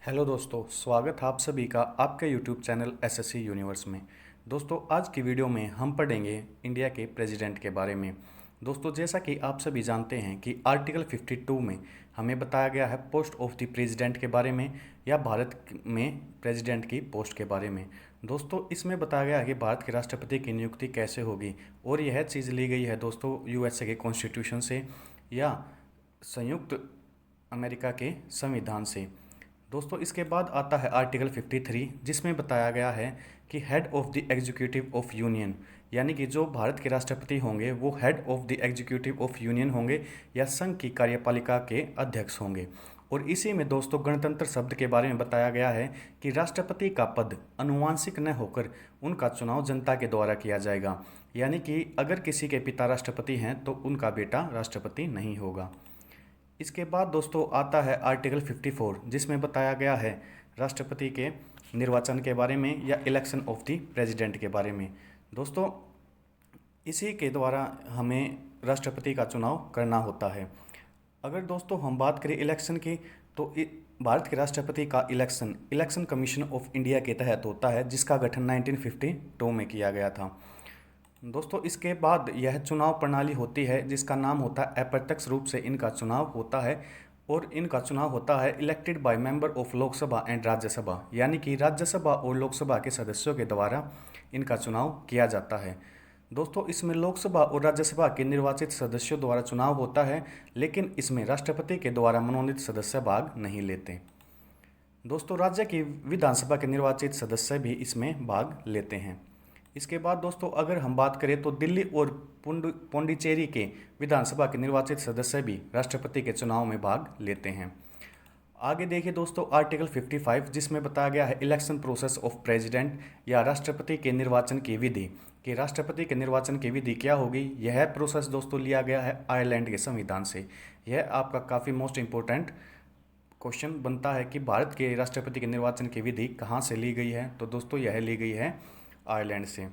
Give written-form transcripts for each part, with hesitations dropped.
Hello दोस्तों, स्वागत है आप सभी का आपके यूट्यूब चैनल एसएससी यूनिवर्स में। दोस्तों, आज की वीडियो में हम पढ़ेंगे इंडिया के प्रेसिडेंट के बारे में। दोस्तों, जैसा कि आप सभी जानते हैं कि आर्टिकल 52 में हमें बताया गया है पोस्ट ऑफ द प्रेसिडेंट के बारे में या भारत में प्रेसिडेंट की पोस्ट के बारे में। दोस्तों, इसमें बताया गया है कि भारत के राष्ट्रपति की नियुक्ति कैसे होगी और यह चीज़ ली गई है दोस्तों यूएसए के कॉन्स्टिट्यूशन से या संयुक्त अमेरिका के संविधान से। दोस्तों, इसके बाद आता है आर्टिकल 53 जिसमें बताया गया है कि head of the executive of union, यानी कि जो भारत के राष्ट्रपति होंगे वो head of the executive of union होंगे या संघ की कार्यपालिका के अध्यक्ष होंगे। और इसी में दोस्तों गणतंत्र शब्द के बारे में बताया गया है कि राष्ट्रपति का पद अनुवांशिक न होकर उनका चुनाव जनता के द्वारा किया जाएगा, यानी कि अगर किसी के पिता राष्ट्रपति हैं तो उनका बेटा राष्ट्रपति नहीं होगा। इसके बाद दोस्तों आता है आर्टिकल 54 जिसमें बताया गया है राष्ट्रपति के निर्वाचन के बारे में या इलेक्शन ऑफ द प्रेसिडेंट के बारे में। दोस्तों, इसी के द्वारा हमें राष्ट्रपति का चुनाव करना होता है। अगर दोस्तों हम बात करें इलेक्शन की तो भारत के राष्ट्रपति का इलेक्शन कमीशन ऑफ इंडिया के तहत होता है जिसका गठन 1952 में किया गया था। दोस्तों, इसके बाद यह चुनाव प्रणाली होती है जिसका नाम होता है अप्रत्यक्ष रूप से इनका चुनाव होता है और इनका चुनाव होता है elected by member of Lok Sabha and Rajya Sabha, यानी कि राज्यसभा और लोकसभा के सदस्यों के द्वारा इनका चुनाव किया जाता है। दोस्तों, इसमें लोकसभा और राज्यसभा के निर्वाचित सदस्यों द्वारा चुनाव होता है, लेकिन इसमें राष्ट्रपति के द्वारा मनोनीत सदस्य भाग नहीं लेते। दोस्तों, राज्य की विधानसभा के निर्वाचित सदस्य भी इसमें भाग लेते हैं। इसके बाद दोस्तों अगर हम बात करें तो दिल्ली और पुडुचेरी के विधानसभा के निर्वाचित सदस्य भी राष्ट्रपति के चुनाव में भाग लेते हैं। आगे देखिए दोस्तों आर्टिकल 55 जिसमें बताया गया है इलेक्शन प्रोसेस ऑफ प्रेसिडेंट या राष्ट्रपति के निर्वाचन की विधि कि राष्ट्रपति के निर्वाचन की विधि क्या होगी। यह प्रोसेस दोस्तों लिया गया है आयरलैंड के संविधान से। यह आपका काफ़ी मोस्ट इम्पोर्टेंट क्वेश्चन बनता है कि भारत के राष्ट्रपति के निर्वाचन की विधि कहाँ से ली गई है, तो दोस्तों यह ली गई है आयरलैंड से।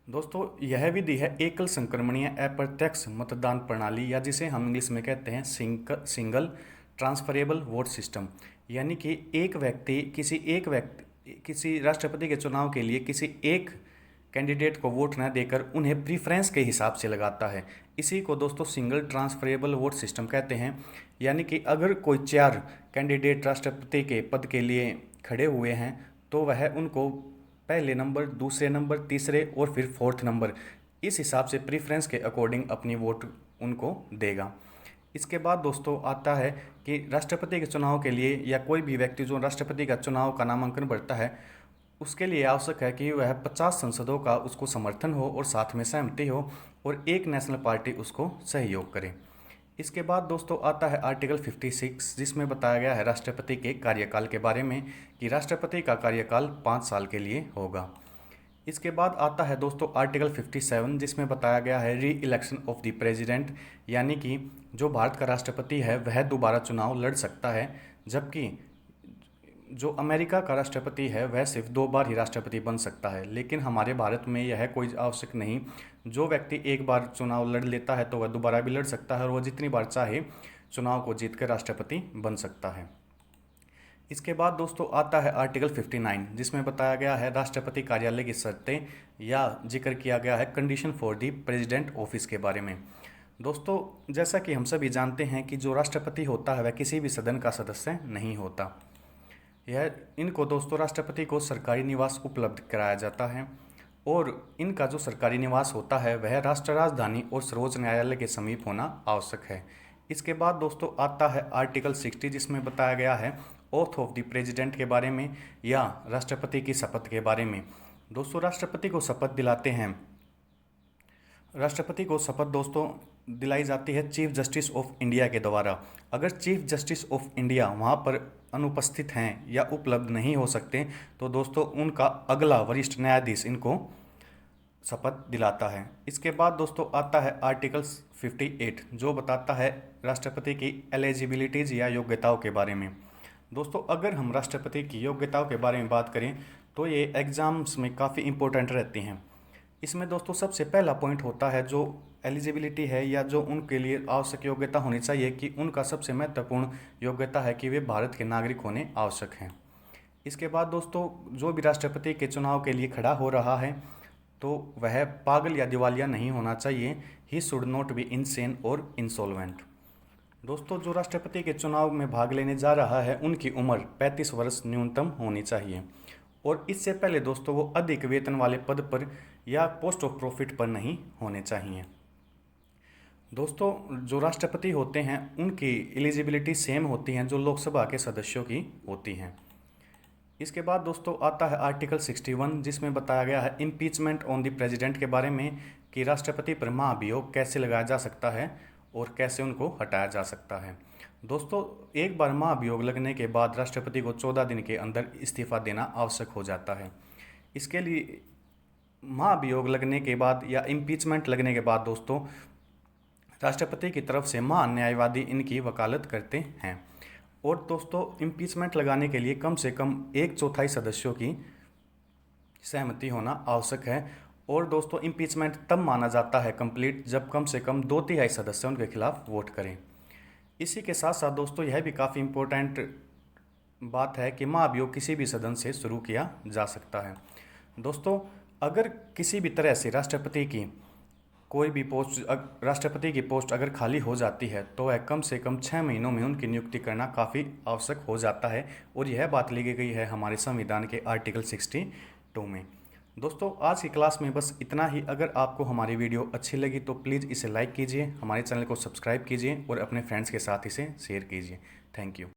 दोस्तों, यह विधि है एकल संक्रमणीय अप्रत्यक्ष मतदान प्रणाली या जिसे हम इंग्लिश में कहते हैं सिंगल ट्रांसफरेबल वोट सिस्टम, यानी कि किसी राष्ट्रपति के चुनाव के लिए किसी एक कैंडिडेट को वोट न देकर उन्हें प्रीफ्रेंस के हिसाब से लगाता है। इसी को दोस्तों सिंगल ट्रांसफरेबल वोट सिस्टम कहते हैं, यानी कि अगर कोई 4 कैंडिडेट राष्ट्रपति के पद के लिए खड़े हुए हैं तो वह उनको पहले नंबर, दूसरे नंबर, तीसरे और फिर 4th नंबर इस हिसाब से प्रीफ्रेंस के अकॉर्डिंग अपनी वोट उनको देगा। इसके बाद दोस्तों आता है कि राष्ट्रपति के चुनाव के लिए या कोई भी व्यक्ति जो राष्ट्रपति का चुनाव का नामांकन भरता है उसके लिए आवश्यक है कि वह 50 सांसदों का उसको समर्थन हो और साथ में सहमति हो और एक नेशनल पार्टी उसको सहयोग करे। इसके बाद दोस्तों आता है आर्टिकल 56 जिसमें बताया गया है राष्ट्रपति के कार्यकाल के बारे में कि राष्ट्रपति का कार्यकाल 5 साल के लिए होगा। इसके बाद आता है दोस्तों आर्टिकल 57 जिसमें बताया गया है री इलेक्शन ऑफ द प्रेसिडेंट, यानी कि जो भारत का राष्ट्रपति है वह दोबारा चुनाव लड़ सकता है, जबकि जो अमेरिका का राष्ट्रपति है वह सिर्फ 2 बार ही राष्ट्रपति बन सकता है। लेकिन हमारे भारत में यह कोई आवश्यक नहीं, जो व्यक्ति एक बार चुनाव लड़ लेता है तो वह दोबारा भी लड़ सकता है और वह जितनी बार चाहे चुनाव को जीतकर राष्ट्रपति बन सकता है। इसके बाद दोस्तों आता है आर्टिकल 59 जिसमें बताया गया है राष्ट्रपति कार्यालय की शर्तें या जिक्र किया गया है condition for the president office के बारे में। दोस्तों, जैसा कि हम सभी जानते हैं कि जो राष्ट्रपति होता है वह किसी भी सदन का सदस्य नहीं होता। इनको दोस्तों राष्ट्रपति को सरकारी निवास उपलब्ध कराया जाता है और इनका जो सरकारी निवास होता है वह राष्ट्र राजधानी और सर्वोच्च न्यायालय के समीप होना आवश्यक है। इसके बाद दोस्तों आता है आर्टिकल 60 जिसमें बताया गया है ओथ ऑफ द प्रेसिडेंट के बारे में या राष्ट्रपति की शपथ के बारे में। दोस्तों, राष्ट्रपति को शपथ दोस्तों दिलाई जाती है चीफ जस्टिस ऑफ इंडिया के द्वारा। अगर चीफ जस्टिस ऑफ इंडिया वहाँ पर अनुपस्थित हैं या उपलब्ध नहीं हो सकते तो दोस्तों उनका अगला वरिष्ठ न्यायाधीश इनको शपथ दिलाता है। इसके बाद दोस्तों आता है आर्टिकल 58 जो बताता है राष्ट्रपति की एलिजिबिलिटीज़ या योग्यताओं के बारे में। दोस्तों, अगर हम राष्ट्रपति की योग्यताओं के बारे में बात करें तो ये एग्ज़ाम्स में काफ़ी इंपॉर्टेंट रहती हैं। इसमें दोस्तों सबसे पहला पॉइंट होता है जो एलिजिबिलिटी है, या जो उनके लिए आवश्यक योग्यता होनी चाहिए, कि उनका सबसे महत्वपूर्ण योग्यता है कि वे भारत के नागरिक होने आवश्यक हैं। इसके बाद दोस्तों जो भी राष्ट्रपति के चुनाव के लिए खड़ा हो रहा है तो वह पागल या दिवालिया नहीं होना चाहिए। He should not be insane और इंसॉल्वेंट। दोस्तों जो राष्ट्रपति के चुनाव में भाग लेने जा रहा है उनकी उम्र 35 वर्ष न्यूनतम होनी चाहिए, और इससे पहले दोस्तों वो अधिक वेतन वाले पद पर या पोस्ट ऑफ प्रॉफिट पर नहीं होने चाहिए। दोस्तों जो राष्ट्रपति होते हैं उनकी एलिजिबिलिटी सेम होती हैं जो लोकसभा के सदस्यों की होती हैं। इसके बाद दोस्तों आता है आर्टिकल 61, जिसमें बताया गया है इम्पीचमेंट ऑन द प्रेसिडेंट के बारे में, कि राष्ट्रपति पर महाभियोग कैसे लगाया जा सकता है और कैसे उनको हटाया जा सकता है। दोस्तों एक बार महाभियोग लगने के बाद राष्ट्रपति को 14 दिन के अंदर इस्तीफा देना आवश्यक हो जाता है। इसके लिए महाभियोग लगने के बाद या इम्पीचमेंट लगने के बाद दोस्तों राष्ट्रपति की तरफ से महान्यायवादी इनकी वकालत करते हैं। और दोस्तों इम्पीचमेंट लगाने के लिए कम से कम 1/4 सदस्यों की सहमति होना आवश्यक है। और दोस्तों इम्पीचमेंट तब माना जाता है कंप्लीट जब कम से कम 2/3 सदस्य उनके खिलाफ वोट करें। इसी के साथ साथ दोस्तों यह भी काफ़ी इम्पोर्टेंट बात है कि महाभियोग किसी भी सदन से शुरू किया जा सकता है। दोस्तों अगर किसी भी तरह से राष्ट्रपति की कोई भी राष्ट्रपति की पोस्ट अगर खाली हो जाती है तो वह कम से कम 6 महीनों में उनकी नियुक्ति करना काफ़ी आवश्यक हो जाता है, और यह बात लिखी गई है हमारे संविधान के आर्टिकल 62 में। दोस्तों आज की क्लास में बस इतना ही। अगर आपको हमारी वीडियो अच्छी लगी तो प्लीज़ इसे लाइक कीजिए, हमारे चैनल को सब्सक्राइब कीजिए और अपने फ्रेंड्स के साथ इसे शेयर कीजिए। Thank you.